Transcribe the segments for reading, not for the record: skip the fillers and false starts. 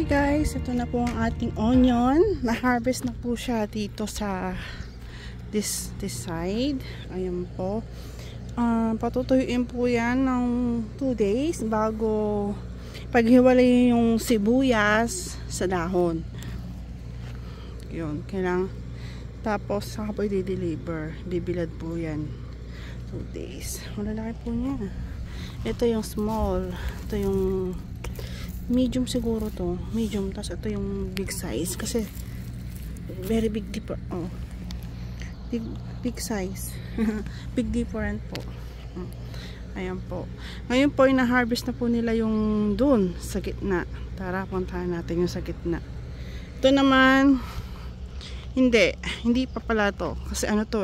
guys, ito na po ang ating onion. Na-harvest na po siya dito sa this side. Ayan po. Patutuyuin po yan ng 2 days bago paghiwalay yung sibuyas sa dahon. Yun, kailangan. Tapos saka po i-deliver. Bibilad po yan 2 days. Malalaki po niya. Ito yung small. Ito yung medium siguro to. Medium. Tapos ito yung big size. Kasi very big difference. Oh. Big size. Big difference po. Ayan po. Ngayon po, ina-harvest na po nila yung dun sa gitna. Tara, puntahan natin yung sa gitna. Ito naman, hindi pa pala to. Kasi ano to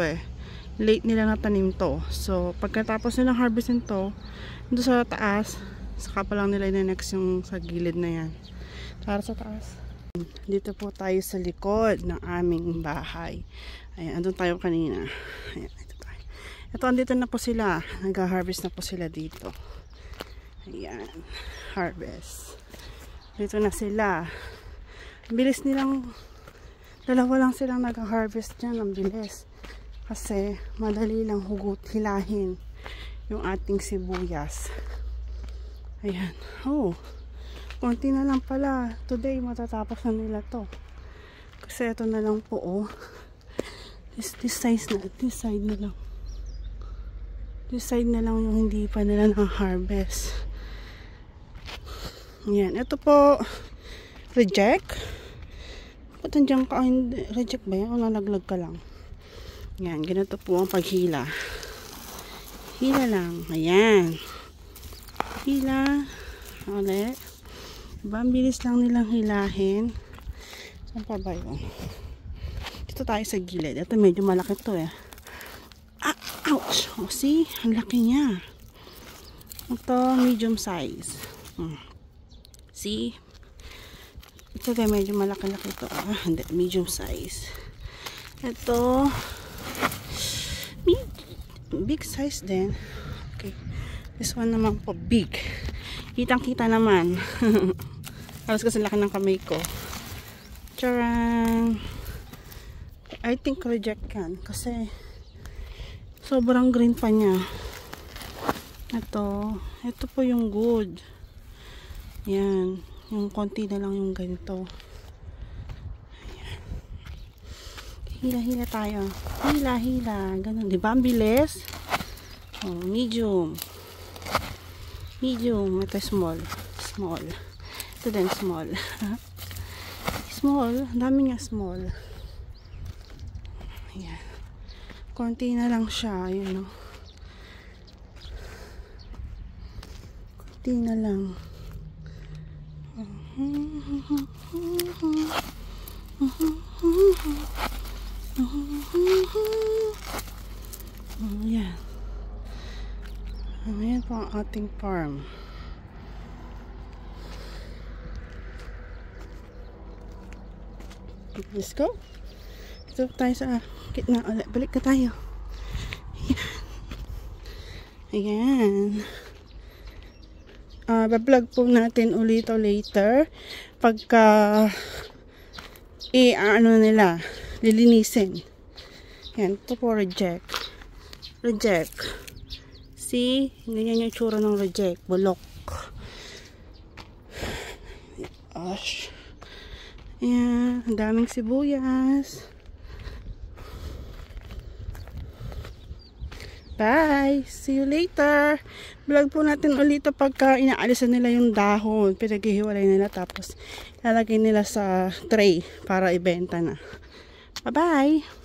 late nila natanim to. So, pagkatapos nilang harvestin to, doon sa taas, saka pa lang nila next yung sa gilid na yan. Tara sa taas. Dito po tayo sa likod ng aming bahay. Ayan, andun tayo kanina. Ayan, ito tayo. Ito, andito na po sila. Nag-harvest na po sila dito. Ayan, harvest. Dito na sila. Bilis nilang, dalawa lang silang nag-harvest dyan. Ang bilis. Kasi madali lang hilahin yung ating sibuyas. Ayan. Oh, konti na lang pala. Today matatapos na nila to. Kasi ito na lang po, oh. This size na, this side na lang. This side na lang yung hindi pa nila na-harvest. Ayan. Ito po, reject. Ba't nandiyan ka? Reject ba yan? O nalaglag ka lang? Ayan. Ganito po ang paghila. Hila lang. Ayan. Hila. Ulit. Diba? Ang bilis lang nilang hilahin. Saan pa ba yun? Dito tayo sa gilid. Ito medyo malaki to Ah, ouch! Oh, see? Ang laki niya. Ito, medium size. See? Ito tayo medyo malaki-laki to. Hindi, medium size. Ito, big size din. Okay. This one naman po, big. Kitang-kita naman. Halos kasi laki ng kamay ko. Charang! I think reject yan. Kasi sobrang green pa niya. Ito po yung good. Yan. Yung konti na lang yung ganito. Ayan. Hila-hila tayo. Hila-hila. Ganun. Diba? Ang bilis. Oh, medium. Medium. Ito small. Small. Ito din small. Small. Ang dami nga small. Ayan. Konti na lang siya. Ayan, oh. Konti na lang. Ayan. Ayan po ang ating farm. Let's go. Ito tayo sa gitna ulit. Balik ka tayo. Ayan. Bablog po natin ulit later. Pagka ano nila, lilinisin. Ayan. Ito po reject. Reject. See? Ganyan yung tsura ng reject. Bulok. Gosh. Ayan. Ang daming sibuyas. Bye! See you later! Vlog po natin ulit pagka inaalisan nila yung dahon. Pinaghihiwalay nila tapos lalagay nila sa tray para ibenta na. Bye-bye!